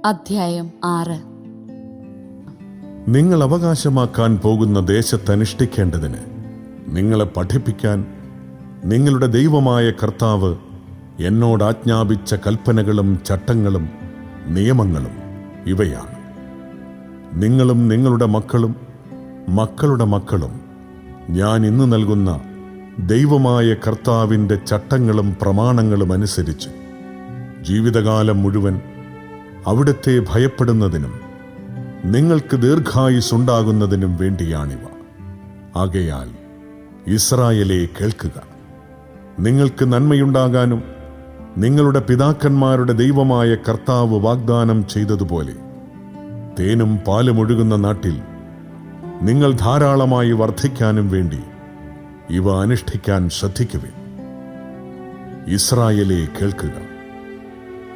അധ്യായം 6. നിങ്ങൾ അവകാശമാക്കാൻ പോകുന്ന ദേശത്തനുഷ്ഠിക്കേണ്ടതിന് നിങ്ങളെ പഠിപ്പിക്കാൻ നിങ്ങളുടെ ദൈവമായ കർത്താവ് എന്നോട് ആജ്ഞാപിച്ച കൽപ്പനകളും ചട്ടങ്ങളും നിയമങ്ങളും ഇവയാണ്. നിങ്ങളും നിങ്ങളുടെ മക്കളും മക്കളുടെ മക്കളും ഞാൻ ഇന്ന് നൽകുന്ന ദൈവമായ കർത്താവിൻ്റെ ചട്ടങ്ങളും പ്രമാണങ്ങളും അനുസരിച്ച് ജീവിതകാലം മുഴുവൻ അവിടുത്തെ ഭയപ്പെടുന്നതിനും നിങ്ങൾക്ക് ദീർഘായുസ്സുണ്ടാകുന്നതിനും വേണ്ടിയാണിവ. ആകയാൽ ഇസ്രായേലേ, കേൾക്കുക. നിങ്ങൾക്ക് നന്മയുണ്ടാകാനും നിങ്ങളുടെ പിതാക്കന്മാരുടെ ദൈവമായ കർത്താവ് വാഗ്ദാനം ചെയ്തതുപോലെ തേനും പാലും ഒഴുകുന്ന നാട്ടിൽ നിങ്ങൾ ധാരാളമായി വർദ്ധിക്കാനും വേണ്ടി ഇവ അനുഷ്ഠിക്കാൻ ശ്രദ്ധിക്കുവിൻ. ഇസ്രായേലേ, കേൾക്കുക.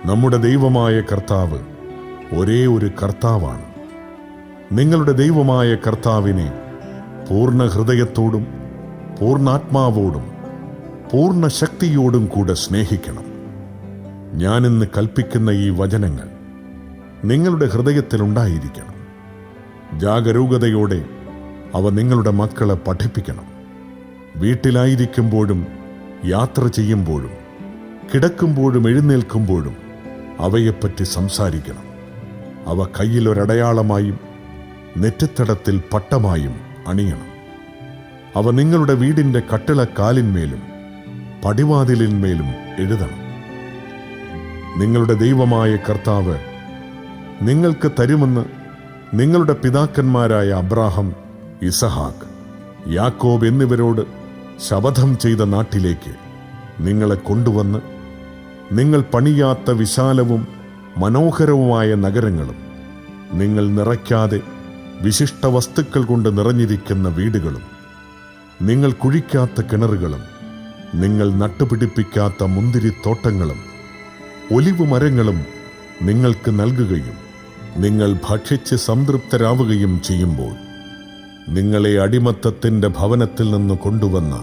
നമ്മുടെ ദൈവമായ കർത്താവ് ഒരേ ഒരു കർത്താവാണ്. നിങ്ങളുടെ ദൈവമായ കർത്താവിനെ പൂർണ്ണ ഹൃദയത്തോടും പൂർണ്ണാത്മാവോടും പൂർണ്ണ ശക്തിയോടും കൂടെ സ്നേഹിക്കണം. ഞാനിന്ന് കൽപ്പിക്കുന്ന ഈ വചനങ്ങൾ നിങ്ങളുടെ ഹൃദയത്തിലുണ്ടായിരിക്കണം. ജാഗരൂകതയോടെ അവ നിങ്ങളുടെ മക്കളെ പഠിപ്പിക്കണം. വീട്ടിലായിരിക്കുമ്പോഴും യാത്ര ചെയ്യുമ്പോഴും കിടക്കുമ്പോഴും എഴുന്നേൽക്കുമ്പോഴും അവയെപ്പറ്റി സംസാരിക്കണം. അവ കയ്യിലൊരടയാളമായും നെറ്റിത്തടത്തിൽ പട്ടമായും അണിയണം. അവ നിങ്ങളുടെ വീടിൻ്റെ കട്ടിളക്കാലിന്മേലും പടിവാതിലിന്മേലും എഴുതണം. നിങ്ങളുടെ ദൈവമായ കർത്താവ് നിങ്ങൾക്ക് തരുമെന്ന് നിങ്ങളുടെ പിതാക്കന്മാരായ അബ്രാഹാം, ഇസഹാക്ക്, യാക്കോബ് എന്നിവരോട് ശപഥം ചെയ്ത നാട്ടിലേക്ക് നിങ്ങളെ കൊണ്ടുവന്ന് നിങ്ങൾ പണിയാത്ത വിശാലവും മനോഹരവുമായ നഗരങ്ങളും നിങ്ങൾ നിറയ്ക്കാതെ വിശിഷ്ട വസ്തുക്കൾ കൊണ്ട് നിറഞ്ഞിരിക്കുന്ന വീടുകളും നിങ്ങൾ കുഴിക്കാത്ത കിണറുകളും നിങ്ങൾ നട്ടുപിടിപ്പിക്കാത്ത മുന്തിരിത്തോട്ടങ്ങളും ഒലിവ് മരങ്ങളും നിങ്ങൾക്ക് നൽകുകയും നിങ്ങൾ ഭക്ഷിച്ച് സംതൃപ്തരാവുകയും ചെയ്യുമ്പോൾ നിങ്ങളെ അടിമത്തത്തിൻ്റെ ഭവനത്തിൽ നിന്ന് കൊണ്ടുവന്ന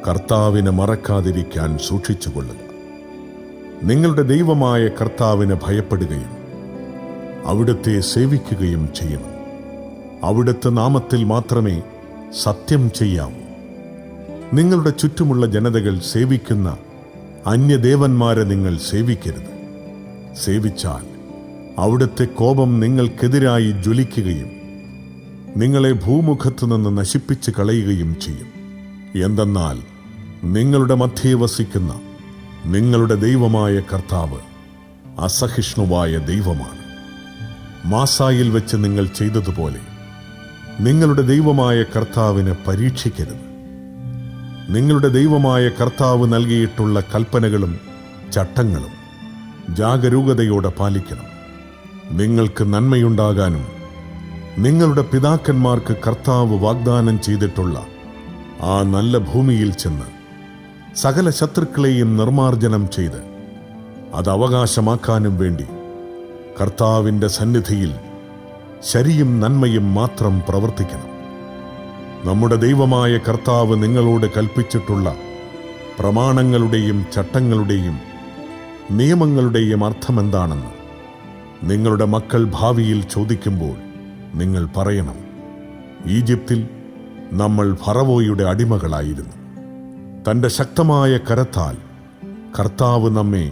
കർത്താവിനെ മറക്കാതിരിക്കാൻ സൂക്ഷിച്ചുകൊള്ളുക. നിങ്ങളുടെ ദൈവമായ കർത്താവിനെ ഭയപ്പെടുകയും അവിടുത്തെ സേവിക്കുകയും ചെയ്യണം. അവിടുത്തെ നാമത്തിൽ മാത്രമേ സത്യം ചെയ്യാവൂ. നിങ്ങളുടെ ചുറ്റുമുള്ള ജനതകൾ സേവിക്കുന്ന അന്യദേവന്മാരെ നിങ്ങൾ സേവിക്കരുത്. സേവിച്ചാൽ അവിടുത്തെ കോപം നിങ്ങൾക്കെതിരായി ജ്വലിക്കുകയും നിങ്ങളെ ഭൂമുഖത്തു നിന്ന് നശിപ്പിച്ച് കളയുകയും ചെയ്യും. എന്തെന്നാൽ നിങ്ങളുടെ മധ്യേ വസിക്കുന്ന നിങ്ങളുടെ ദൈവമായ കർത്താവ് അസഹിഷ്ണുവായ ദൈവമാണ്. മാസായിൽ വെച്ച് നിങ്ങൾ ചെയ്തതുപോലെ നിങ്ങളുടെ ദൈവമായ കർത്താവിനെ പരീക്ഷിക്കരുത്. നിങ്ങളുടെ ദൈവമായ കർത്താവ് നൽകിയിട്ടുള്ള കൽപ്പനകളും ചട്ടങ്ങളും ജാഗരൂകതയോടെ പാലിക്കണം. നിങ്ങൾക്ക് നന്മയുണ്ടാകാനും നിങ്ങളുടെ പിതാക്കന്മാർക്ക് കർത്താവ് വാഗ്ദാനം ചെയ്തിട്ടുള്ള ആ നല്ല ഭൂമിയിൽ ചെന്ന് സകല ശത്രുക്കളെയും നിർമാർജനം ചെയ്ത് അത് അവകാശമാക്കാനും വേണ്ടി കർത്താവിൻ്റെ സന്നിധിയിൽ ശരിയും നന്മയും മാത്രം പ്രവർത്തിക്കണം. നമ്മുടെ ദൈവമായ കർത്താവ് നിങ്ങളോട് കൽപ്പിച്ചിട്ടുള്ള പ്രമാണങ്ങളുടെയും ചട്ടങ്ങളുടെയും നിയമങ്ങളുടെയും അർത്ഥമെന്താണെന്ന് നിങ്ങളുടെ മക്കൾ ഭാവിയിൽ ചോദിക്കുമ്പോൾ നിങ്ങൾ പറയണം, ഈജിപ്തിൽ നമ്മൾ ഫറവോയുടെ അടിമകളായിരുന്നു. തൻ്റെ ശക്തമായ കരത്താൽ കർത്താവ് നമ്മെ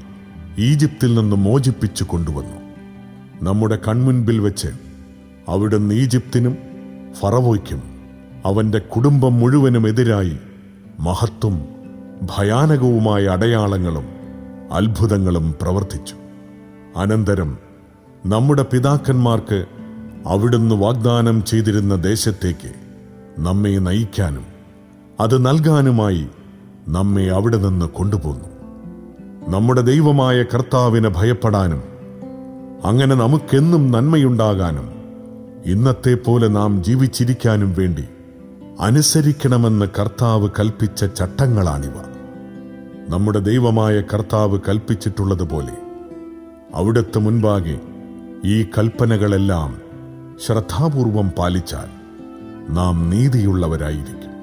ഈജിപ്തിൽ നിന്ന് മോചിപ്പിച്ചു കൊണ്ടുവന്നു. നമ്മുടെ കൺമുൻപിൽ വെച്ച് അവിടുന്ന് ഈജിപ്തിനും ഫറവോയ്ക്കും അവൻ്റെ കുടുംബം മുഴുവനും എതിരായി മഹത്തും ഭയാനകവുമായ അടയാളങ്ങളും അത്ഭുതങ്ങളും പ്രവർത്തിച്ചു. അനന്തരം നമ്മുടെ പിതാക്കന്മാർക്ക് അവിടുന്ന് വാഗ്ദാനം ചെയ്തിരുന്ന ദേശത്തേക്ക് നമ്മെ നയിക്കാനും അത് നൽകാനുമായി നമ്മെ അവിടെ നിന്ന് കൊണ്ടുപോന്നു. നമ്മുടെ ദൈവമായ കർത്താവിനെ ഭയപ്പെടാനും അങ്ങനെ നമുക്കെന്നും നന്മയുണ്ടാകാനും ഇന്നത്തെ പോലെ നാം ജീവിച്ചിരിക്കാനും വേണ്ടി അനുസരിക്കണമെന്ന് കർത്താവ് കൽപ്പിച്ച ചട്ടങ്ങളാണിവ. നമ്മുടെ ദൈവമായ കർത്താവ് കൽപ്പിച്ചിട്ടുള്ളതുപോലെ അവിടുത്തെ മുൻപാകെ ഈ കൽപ്പനകളെല്ലാം ശ്രദ്ധാപൂർവം പാലിച്ചാൽ നാം നീതിയുള്ളവരായിരിക്കും.